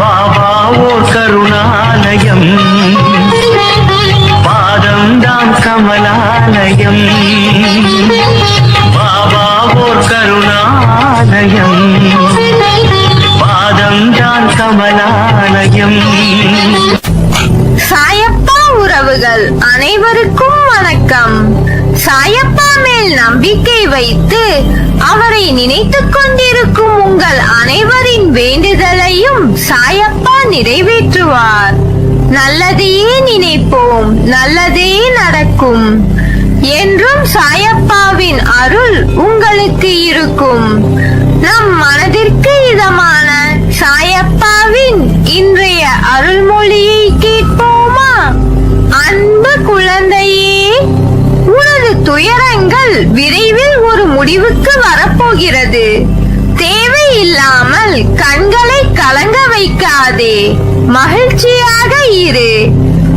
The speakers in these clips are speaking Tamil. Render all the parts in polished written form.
பாபா ஓர் கருணாலயம், பாதம் தாம் கமலாலயம். பாபா ஓர் கருணாலயம், பாதம் தான் கமலாலயம். சாயப்பா உறவுகள் அனைவருக்கும் வணக்கம். சாயப்பா மேல் நம்பிக்கை வைத்து அவரை நினைத்துக் கொண்டிருக்கும் உங்கள் அனைவரின் வேண்டுதலையும் சாயப்பா நிறைவேற்றுவார். நல்லதையே நினைப்போம், நல்லதே நடக்கும். என்றும் சாயப்பாவின் அருள் உங்களுக்கு இருக்கும். நம் மனதிற்கு இதமான சாயப்பாவின் இன்றைய அருள்மொழியை கேட்போமா? அன்பு குழந்தையே, உனது துயரங்கள் விரைவில் ஒரு முடிவுக்கு வரப்போகிறது. தேவையில்லாமல் கண்களை கலங்க வைக்காதே, மகிழ்ச்சியாக இரு.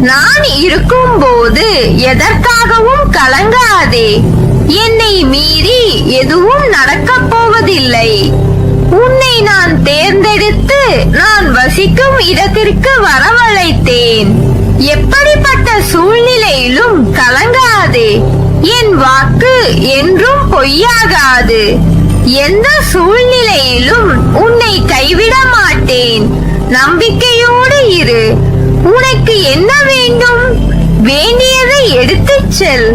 நான் இருக்கும் போது எதற்காகவும் கலங்காதே. என்னை மீறி எதுவும் நடக்கப் போவதில்லை. உன்னை நான் தேர்ந்தெடுத்து நான் வசிக்கும் இடத்திற்கு வரவழைத்தேன். எப்படிப்பட்ட சூழ்நிலையிலும் கலங்காதே. என் வாக்கு என்றும் பொய்யாகாது. எந்த சூழ்நிலையிலும் உன்னை கைவிட மாட்டேன். நம்பிக்கையோடு இரு. உனக்கு என்ன வேண்டும்? வேண்டியதை எடுத்துச் செல்.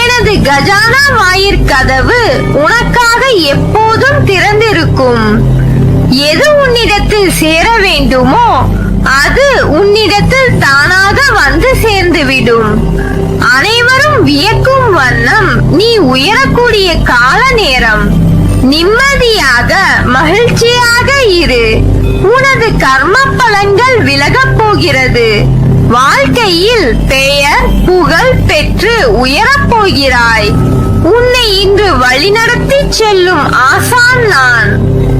எனது கஜானா வாயிற்கதவு உனக்காக எப்போதும் திறந்திருக்கும். எது உன்னிடத்தில் சேர வேண்டுமோ அது உன்னிடத்தில் தானாக வந்து சேர்ந்துவிடும். அனைவரும் வியக்கும் வண்ணம் நீ உயரக்கூடிய கால நேரம். நிம்மதியாக மகிழ்ச்சியாக இரு. உனது கர்ம பலன்கள் விலகப் போகிறது. வாழ்க்கையில் பெயர் புகழ் பெற்று உயரப் போகிறாய். உன்னை இன்று வழிநடத்தி செல்லும் ஆசான் நான்.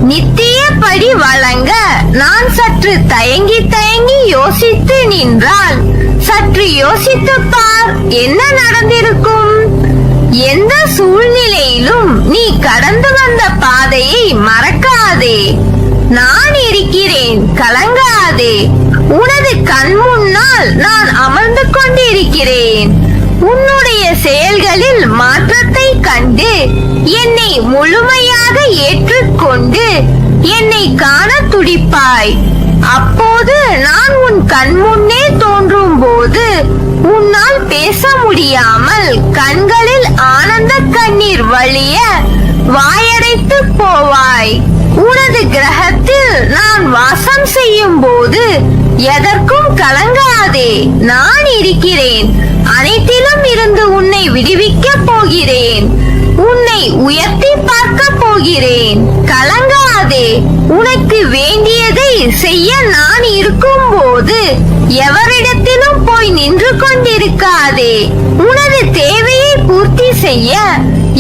நித்தியப்படி வழங்க நான் சற்று தயங்கி தயங்கி யோசித்து நின்றால் சற்று யோசித்துப் பார், என்ன நடந்திருக்கும்? எந்த சூழ்நிலையிலும் நீ கடந்து வந்த பாதையை மறக்காதே. நான் இருக்கிறேன், கலங்காதே. உனது கண் முன்னால் நான் அமர்ந்து கொண்டிருக்கிறேன். உன்னுடைய செயல்களில் மாற்றத்தை கண்டு என்னை முழுமையாக ஏற்றுக்கொண்டு என்னை காண துடிப்பாய். அப்போது நான் உன் கண் முன்னே தோன்றும் போது உன்னால் பேச முடியாமல் கண்களில் ஆனந்த கண்ணீர் வழிய வாயடைத்து போவாய். உனது கிரகத்தில் நான் வாசம் செய்யும் போது எதற்கும் கலங்காதே. நான் இருக்கிறேன். அனைத்திலும் இருந்து உன்னை விடுவிக்க போகிறேன். உன்னை உயர்த்தி பார்க்க போகிறேன். கலங்காதே. உனக்கு வேண்டியதை செய்ய நான் இருக்கும் போது எவரிடத்திலும் போய் நின்று கொண்டிருக்காதே. உனது தேவையை பூர்த்தி செய்ய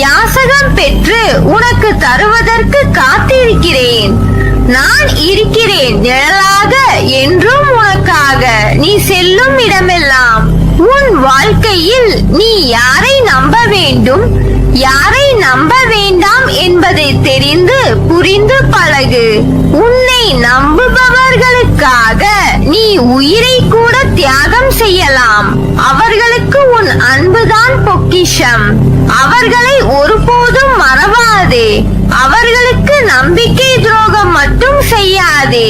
யாசகம் பெற்று உனக்கு தருவதற்கு காத்திருக்கிறேன். நான் இருக்கிறேன் நிழலாக என்றும் உனக்காக. நீ செல்லும் இடமெல்லாம் உன் வாழ்க்கையில் நீ யாரை நம்ப வேண்டும், யாரை நம்ப வேண்டாம் என்பதை தெரிந்து புரிந்து பழகு. உன்னை நம்புபவர்களுக்காக நீ உயிரை கூட தியாகம் செய்யலாம். அவர்களுக்கு உன் அன்புதான் பொக்கிஷம். அவர்களை ஒருபோதும் மறவாதே. அவர்களுக்கு நம்பிக்கை துரோகம் மட்டும் செய்யாதே.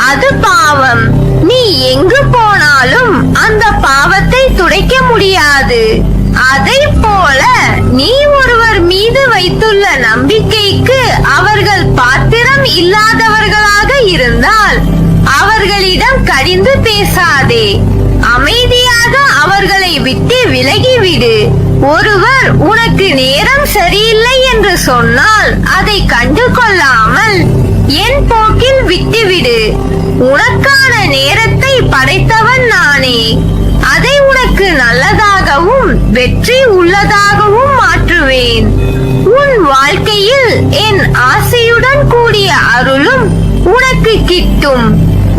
அது பாவம். நீ எங்கு போனாலும் அந்த பாவத்தை துடைக்க முடியாது. அதை போல நீ ஒருவர் மீது வைத்துள்ள நம்பிக்கைக்கு அவர்கள் பாத்திரம் இல்லாதவர்களாக இருந்தால் அவர்களிடம் கடிந்து பேசாதே. அமைதியாக அவர்களை விட்டு விலகிவிடு. ஒருவர் உனக்கு நேரம் சரியில்லை என்று சொன்னால் அதை கண்டு கொள்ளாமல் என் போக்கில் விட்டுவிடு. உனக்கான நேரத்தை படைத்தவன் நானே. அதை உனக்கு நல்லதாகவும் வெற்றி உள்ளதாகவும் மாற்றுவேன். உன் வாழ்க்கையில் என் ஆசையுடன் கூடிய அருளும் உனக்கு கிட்டும்.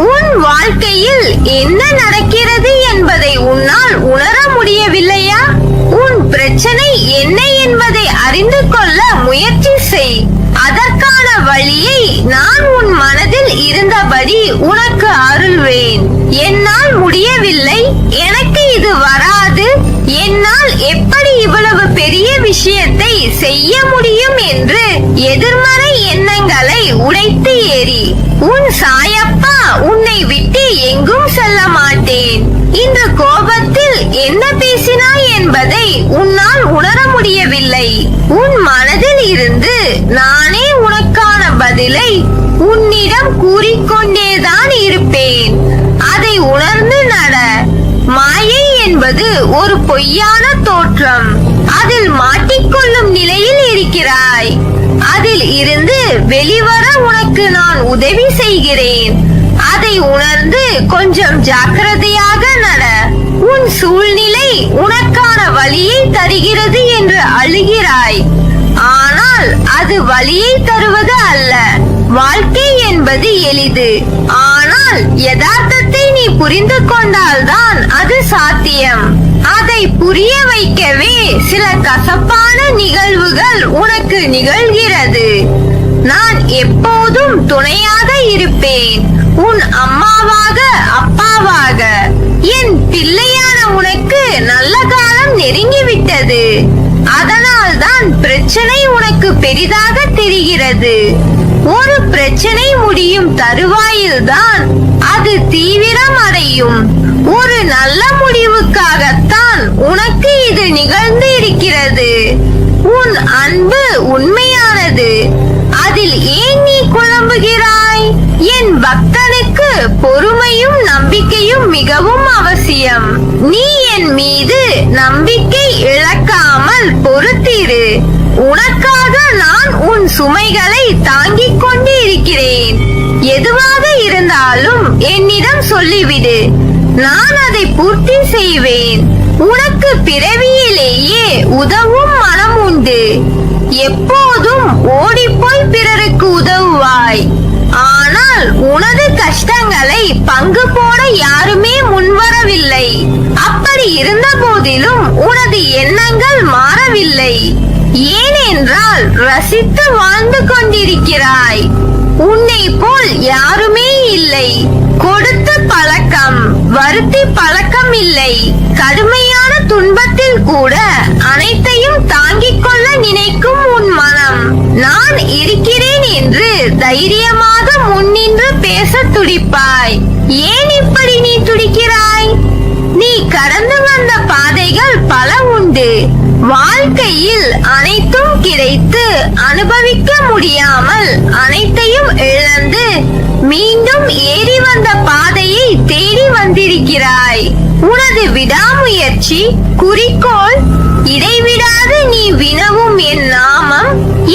உன் வாழ்க்கையில் என்ன நடக்கிறது என்பதை உன்னால் உணர முடியவில்லையா? உன் பிரச்சனை என்ன என்பதை அறிந்து கொள்ள முயற்சி செய். அதற்கான வழியை நான் உன் மனதில் இருந்தபடி உனக்கு அருள்வேன். என்னால் முடியவில்லை, எனக்கு இது வராது, என்னால் எப்படி இவ்வளவு பெரிய விஷயத்தை செய்ய முடியும் என்று எதிர்மறை எண்ணங்களை உடைத்து எறி. உன் சாயப்பா உன்னை விட்டு எங்கும் செல்ல மாட்டேன். இந்த கோபத்தில் என்ன பேசினாய் என்பதை உன்னால் உணர முடியவில்லை. உன் மனதில் இருந்து நானே உனக்கான பதிலை உன்னிடம் கூறிக்கொண்டேதான் இருப்பேன். அதை உணர்ந்து நட. மாயை என்பது ஒரு பொய்யான தோற்றம். அதில் மாட்டிக்கொள்ளும் நிலையில் இருக்கிறாய். அதில் இருந்து வெளிவர உனக்கு நான் உதவி செய்கிறேன். அதை உணர்ந்து கொஞ்சம் ஜாக்கிரதையாக நட. உன் சூழ்நிலை உனக்கான வழியை தருகிறது என்று அழுகிறாய். ஆனால் அது வழியை தருவது அல்ல. வாழ்க்கை என்பது எளிது. ஆனால் யதார்த்தத்தை நீ புரிந்து கொண்டால்தான் அது சாத்தியம். அதை புரிய வைக்கவே சில கசப்பான நிகழ்வுகள் உனக்கு நிகழ்கிறது. நான் எப்போதும் துணையாக இருப்பேன். உன் அம்மாவாக, அப்பாவாக. என் பிள்ளையான உனக்கு நல்ல காலம் நெருங்கிவிட்டது. அதனால்தான் பிரச்சனை உனக்கு பெரிதாக தெரிகிறது. ஒரு பிரச்சனை முடியும் தருவாயில்தான் அது தீவிரம் அடையும். ஒரு நல்ல முடிவுக்காகத்தான் உனக்கு இது நிகழ்ந்து இருக்கிறது. உன் அன்பு உண்மையானது. அதில் ஏன் நீ குழம்புகிறாய்? என் பக்தனுக்கு பொறுமையும் நம்பிக்கையும் மிகவும் அவசியம். நீ என் மீது நம்பிக்கை இழக்காமல் பொறுத்திரு. உனக்காக நான் உன் சுமைகளை தாங்கிக் கொண்டு இருக்கிறேன். எதுவாக இருந்தாலும் என்னிடம் சொல்லிவிடு, நான் அதை பூர்த்தி செய்வேன். உனக்கு பிறவியிலேயே உதவும் மனம் உண்டு. எப்போதும் ஓடிப்போய் பிறருக்கு உதவுவாய். ஆனால் உனது கஷ்டங்களை பங்கு போட யாருமே முன்வரவில்லை. அப்படி இருந்த போதிலும் உனது எண்ணங்கள் மாறவில்லை. ஏனென்றால் ரசித்து வாழ்ந்து கொண்டிருக்கிறாய். உன்னை போல் யாருமே இல்லை. கொடுத்த பழக்கம், வருத்தி பழக்கம் இல்லை. கடுமையான துன்பத்தில் கூட அனைத்தையும் தாங்கிக் கொள்ள நினைக்கும் உன் மனம். நான் இருக்கிறேன் என்று தைரியமாக முன்னின்று பேச துடிப்பாய். ஏன் இப்படி நீ துடிக்கிறாய்? நீ கடந்து வந்த பாதைகள் பல உண்டு. வாழ்க்கையில் அனைத்தும் கிடைத்து அனுபவிக்க முடியாமல் அனைத்தையும் இழந்து மீண்டும் ஏறி வந்த பாதையை தேடி வந்திருக்கிறாய். உனது விடாமுயற்சி, குறிக்கோள், இடைவிடாது நீ வினவும் என் நாமம்,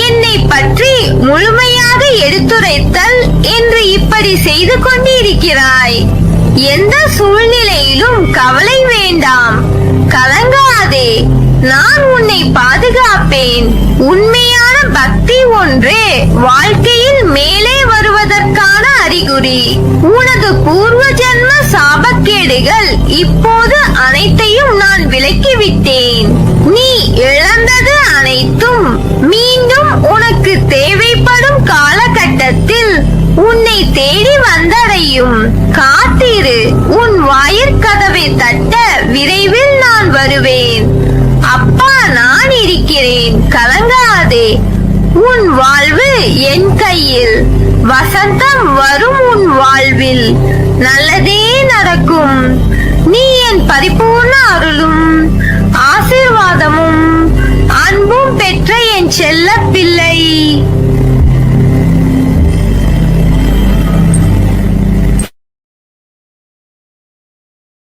என்னை பற்றி முழுமையாக எடுத்துரைத்தல் என்று இப்படி செய்து கொண்டிருக்கிறாய். எந்த சூழ்நிலையிலும் கவலை வேண்டாம், கலங்காதே. நான் உன்னை பாதுகாப்பேன். உண்மையான பக்தி ஒன்றே வாழ்க்கையில் மேலே வருவதற்கான அறிகுறி. உனது பூர்வ ஜென்ம சாபக்கேடுகள் இப்போது அனைத்தையும் நான் விலக்கிவிட்டேன். நீ இழந்தது அனைத்தும் மீண்டும் உனக்கு தேவைப்படும் காலகட்டத்தில் உன்னை தேடி வந்தடையும். காத்திரு. உன் வாயிற்கதவை தட்ட விரைவில் நான் வருவேன். அப்பா நான் இருக்கிறேன், கலங்காதே. உன் வாழ்வு என் கையில். வசந்தம் வரும் உன் வாழ்வில். நல்லதே நடக்கும். நீ என் பரிபூர்ண அருளும் ஆசீர்வாதமும் அன்பும் பெற்ற என் செல்ல பிள்ளை.